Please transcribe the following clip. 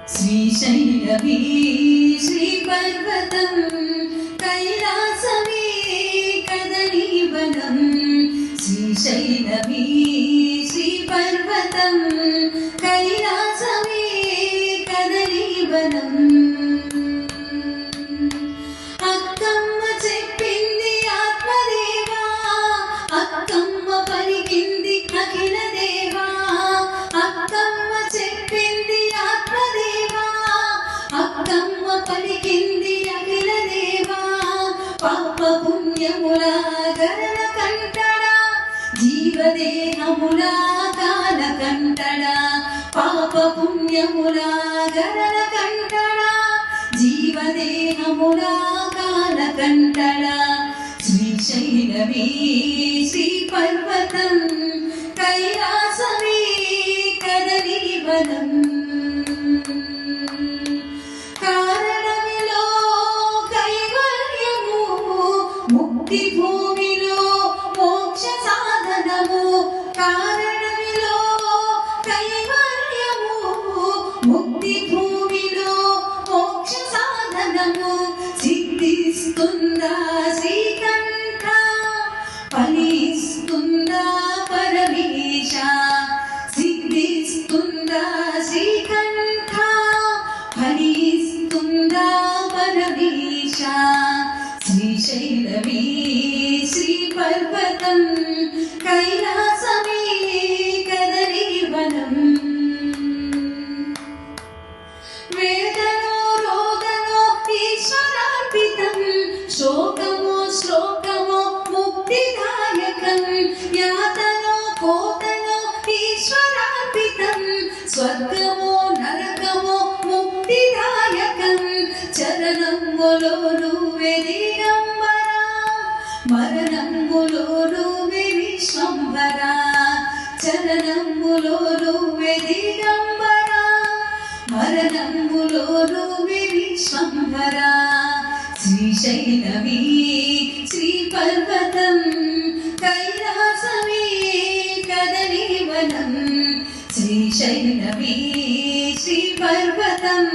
శ్రీశైలమే శ్రీపర్వతం కైలాసమే కదలీవనం శ్రీశైలమే శ్రీపర్వతం కైలాసమే కదలీవనం అక్కమ్మ చెప్పింది ఆత్మదేవా అక్కమ్మ పలికింది అఖిల దేవా అక్కమ్మ చెప్పింది ఆత్మదేవా అక్కమ్మ పలికింది అఖిల దేవా పాప పుణ్యముల గరణ కంటడా జీవదేహముల కాల కంటడా పాప పుణ్యముల గరణ కంటడా జీవదేహముల కాల కంటడా శ్రీశైలమే శ్రీపర్వతం కైలాసమే కదలీవనం కారణమిలో కైవల్యము ముక్తి భూమిలో మోక్ష సాధనము కారణమిలో కైవల్యము ముక్తి భూమిలో మోక్ష సాధనము సిద్ధిస్తుందా శ్రీకంఠ ఫలిస్తుందా పరమేశ సిద్ధిస్తుందా శ్రీకంఠ ఫలిస్తుందా పరమేశ శ్రీశైలమే శ్రీపర్వతం కైలాసమే కదలీవనం వేదనో రోదనో ఈశ్వరార్పితం శోకమో శ్లోకమో ముక్తిదాయకం యాతనో కోతనో ఈశ్వరార్పితం స్వర్గమో నరకమో ముక్తిదాయకం చరణములో నువ్వే దిగంబర మరణములో నువ్వే విశ్వంబర చరణములో నువ్వే దిగంబర మరణములో నువ్వే విశ్వంబర శ్రీశైలమే శ్రీపర్వతం కైలాసమే కదలీవనం శ్రీశైలమే శ్రీపర్వతం